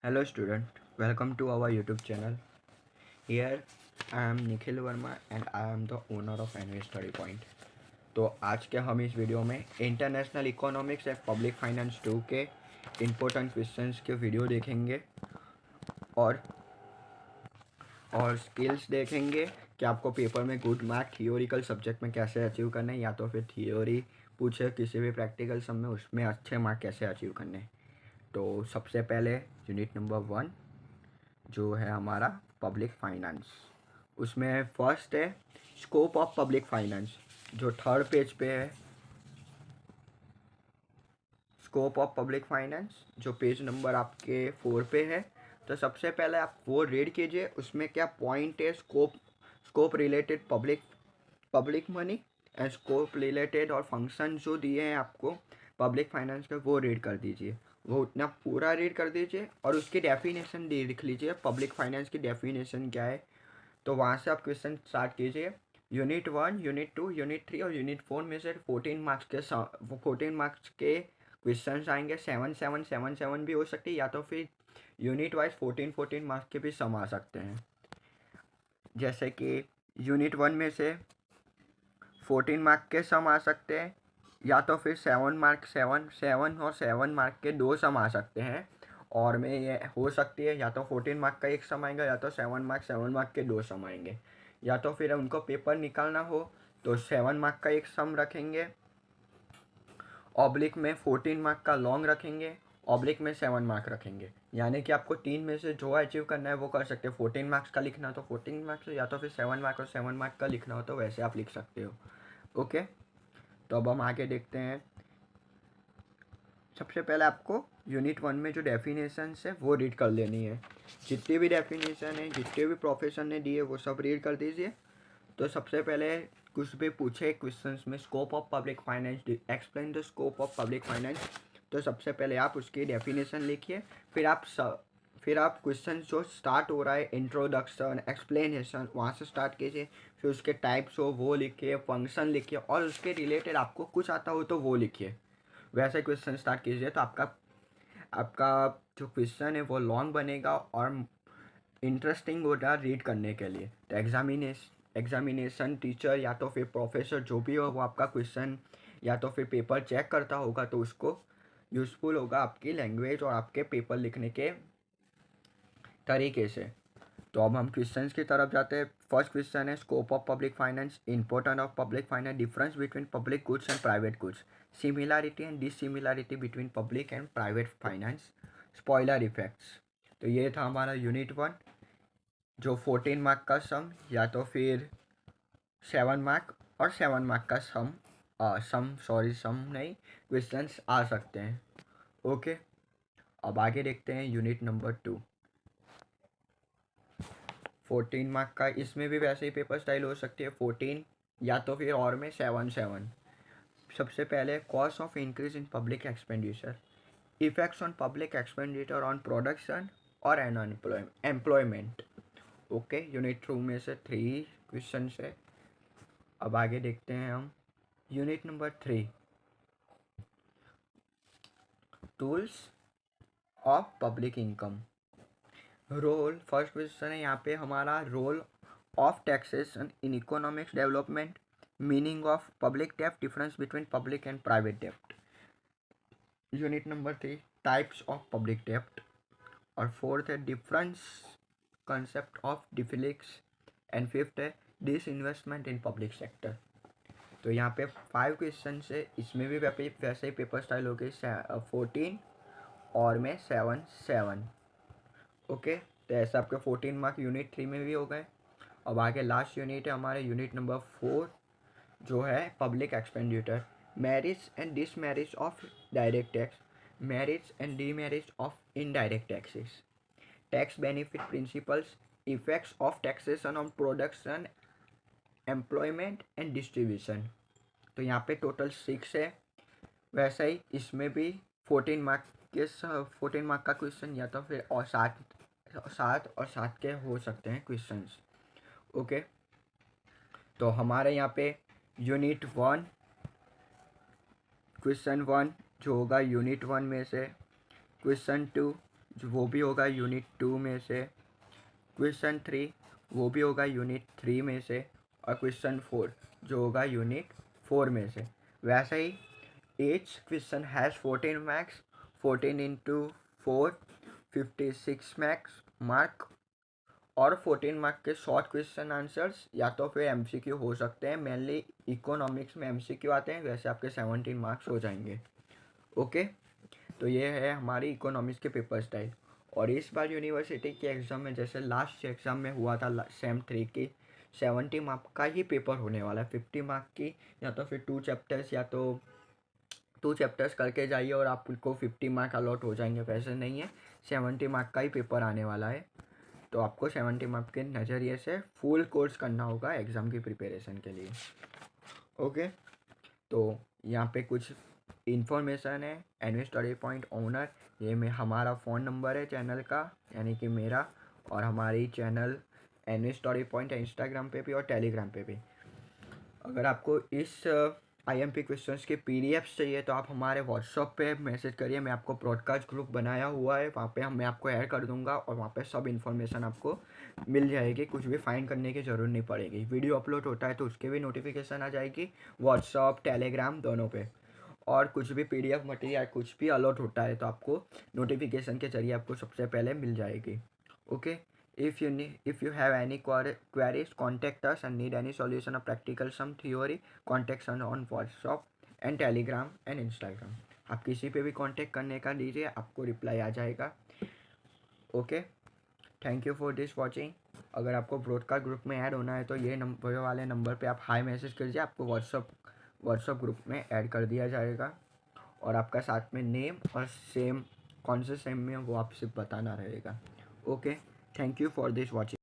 Hello student, welcome to our YouTube channel. Here I am Nikhil Verma and I am the owner of Anvil Study Point. तो आज के हम इस video में international economics and public finance 2 के important questions के video देखेंगे और स्किल्स देखेंगे कि आपको पेपर में गुड मार्क थियोरिकल सब्जेक्ट में कैसे अचीव करने हैं, या तो फिर थियोरी पूछे किसी भी प्रैक्टिकल सम में उसमें अच्छे मार्क कैसे अचीव करने हैं। तो सबसे पहले यूनिट नंबर 1 जो है हमारा पब्लिक फाइनेंस, उसमें फर्स्ट है स्कोप ऑफ पब्लिक फाइनेंस, जो थर्ड पेज पे है। स्कोप ऑफ पब्लिक फाइनेंस जो पेज नंबर आपके 4 पे है। तो सबसे पहले आप वो रीड कीजिए, उसमें क्या पॉइंट है। Scope related public money and scope related और फंक्शन जो दिए हैं आपको पब्लिक फाइनेंस के, वो रीड कर दीजिए। वो उतना पूरा रीड कर दीजिए और उसकी डेफिनेशन लिख लीजिए, पब्लिक फाइनेंस की डेफिनेशन क्या है। तो वहाँ से आप क्वेश्चन स्टार्ट कीजिए। यूनिट 1, यूनिट 2, यूनिट 3 और यूनिट 4 में से 14 मार्क्स के क्वेश्चन आएंगे। 7 7 7 7 भी हो सकती है, या तो फिर यूनिट वाइज 14 मार्क्स के भी सम आ सकते हैं। जैसे कि यूनिट 1 में से 14 मार्क के सम आ सकते हैं, या तो फिर 7 मार्क के 2 सम आ सकते हैं। और में ये हो सकती है या तो 14 मार्क का एक सम आएगा, या तो 7 मार्क के 2 सम आएंगे। या तो फिर उनको पेपर निकालना हो तो 7 मार्क का एक सम रखेंगे, ऑब्लिक में 14 मार्क का लॉन्ग रखेंगे, ऑब्लिक में 7 मार्क रखेंगे। यानी कि आपको 3 में से जो अचीव करना है वो कर सकते हो। 14 मार्क्स का लिखना हो तो 14 मार्क्स, या तो फिर 7 मार्क और 7 मार्क का लिखना हो तो वैसे आप लिख सकते हो। ओके, तो अब हम आगे देखते हैं। सबसे पहले आपको यूनिट 1 में जो डेफिनेशन है वो रीड कर लेनी है। जितनी भी डेफिनेशन है, जितने भी प्रोफेसर ने दिए वो सब रीड कर दीजिए। तो सबसे पहले कुछ भी पूछे क्वेश्चंस में, scope of public finance, explain the scope of public finance, तो सबसे पहले आप उसकी डेफिनेशन लिखिए। फिर आप क्वेश्चन जो स्टार्ट हो रहा है, इंट्रोडक्शन, एक्सप्लेनेशन, वहाँ से स्टार्ट कीजिए। फिर उसके टाइप्स हो वो लिखिए, फंक्शन लिखिए, और उसके रिलेटेड आपको कुछ आता हो तो वो लिखिए। वैसे क्वेश्चन स्टार्ट कीजिए तो आपका जो क्वेश्चन है वो लॉन्ग बनेगा और इंटरेस्टिंग होगा रीड करने के लिए। तो एग्जामिनेशन टीचर या तो फिर प्रोफेसर जो भी हो, वो आपका क्वेश्चन या तो फिर पेपर चेक करता होगा, तो उसको यूज़फुल होगा आपकी लैंग्वेज और आपके पेपर लिखने के तरीके से। तो अब हम क्वेश्चंस की तरफ जाते हैं। फर्स्ट क्वेश्चन है scope of public finance, important of public finance, difference between public goods and private goods, similarity and dissimilarity between public and private finance, spoiler effects. तो ये था हमारा यूनिट 1, जो 14 मार्क का सम या तो फिर 7 मार्क और 7 मार्क का सम नहीं, क्वेश्चंस आ सकते हैं। ओके, अब आगे देखते हैं यूनिट नंबर 2, 14 मार्क का। इसमें भी वैसे ही पेपर स्टाइल हो सकती है, 14 या तो फिर और में 7 7। सबसे पहले cost of increase in public expenditure, effects on public expenditure on production और एम्प्लॉयमेंट। ओके, यूनिट 2 में से 3 क्वेश्चन है। अब आगे देखते हैं हम unit number 3, tools of public income. Role, first question है यहाँ पे हमारा, role of taxation in economics development, meaning of public डेब्ट, difference between public and private डेब्ट। Unit number 3, types of public डेब्ट। और फोर्थ है difference concept of डिफिलिक्स, and fifth है dish investment in public sector. तो यहाँ पे 5 क्वेश्चन है। इसमें भी वैसे ही पेपर स्टाइल हो गई, 14 और में 7 7। ओके, तो ऐसे आपके 14 मार्क यूनिट 3 में भी हो गए। अब आगे लास्ट यूनिट है हमारे, यूनिट नंबर 4, जो है public expenditure, merits and demerits of direct tax, merits and demerits of indirect taxes, tax benefit principles, effects of taxation on production, employment and distribution. तो यहाँ पे टोटल 6 है। वैसे ही इसमें भी 14 मार्क का क्वेश्चन या तो फिर और 7 के हो सकते हैं क्वेश्चंस। ओके, तो हमारे यहाँ पे यूनिट 1, क्वेश्चन 1 जो होगा यूनिट 1 में से, क्वेश्चन 2 वो भी होगा यूनिट 2 में से। क्वेश्चन 3 वो भी होगा यूनिट 3 में से। और क्वेश्चन 4 जो होगा यूनिट 4 में से। वैसे ही each question has 14 marks, 14 into 4 56 mark. और 14 मार्क के शॉर्ट क्वेश्चन आंसर्स या तो फिर एमसीक्यू हो सकते हैं। मेनली इकोनॉमिक्स में एमसीक्यू आते हैं, वैसे आपके 17 मार्क्स हो जाएंगे। ओके, तो ये है हमारी इकोनॉमिक्स के पेपर स्टाइल। और इस बार यूनिवर्सिटी के एग्ज़ाम में जैसे लास्ट एग्ज़ाम में हुआ था सेम 3 की 70 मार्क का ही पेपर होने वाला है। 50 मार्क की या तो फिर 2 चैप्टर्स या तो 2 चैप्टर्स करके जाइए और आपको 50 मार्क अलॉट हो जाएंगे। वैसे नहीं है, 70 मार्क का ही पेपर आने वाला है। तो आपको 70 मार्क के नज़रिए से फुल कोर्स करना होगा एग्ज़ाम की प्रिपरेशन के लिए। ओके, तो यहाँ पे कुछ इन्फॉर्मेशन है। एनवी स्टडी पॉइंट ओनर, ये में हमारा फ़ोन नंबर है चैनल का, यानी कि मेरा। और हमारी चैनल एनवी स्टडी पॉइंट है इंस्टाग्राम पे भी और टेलीग्राम पे भी। अगर आपको इस आईएमपी क्वेश्चंस के पीडीएफ्स चाहिए तो आप हमारे व्हाट्सएप पे मैसेज करिए। मैं आपको ब्रॉडकास्ट ग्रुप बनाया हुआ है, वहाँ पे मैं आपको ऐड कर दूंगा और वहाँ पे सब इन्फॉर्मेशन आपको मिल जाएगी। कुछ भी फाइंड करने की ज़रूरत नहीं पड़ेगी। वीडियो अपलोड होता है तो उसके भी नोटिफिकेशन आ जाएगी व्हाट्सएप टेलीग्राम दोनों पे। और कुछ भी पीडीएफ मटेरियल कुछ भी अलॉट होता है तो आपको नोटिफिकेशन के जरिए आपको सबसे पहले मिल जाएगी। Okay, if you have any queries, contact us and need any solution of practical some theory, contact us on WhatsApp and Telegram and Instagram। आप किसी पे भी कांटेक्ट करने का दीजिए, आपको रिप्लाई आ जाएगा। Okay, thank you for this watching. अगर आपको ब्रॉडकास्ट ग्रुप में ऐड होना है तो ये नंबर वाले नंबर पे आप हाई मैसेज कीजिए, आपको व्हाट्सअप ग्रुप में ऐड कर दिया जाएगा। और आपका साथ में नेम और सेम कौन से सेम में वो आप सिर्फ बताना रहेगा। Okay, thank you for this watching.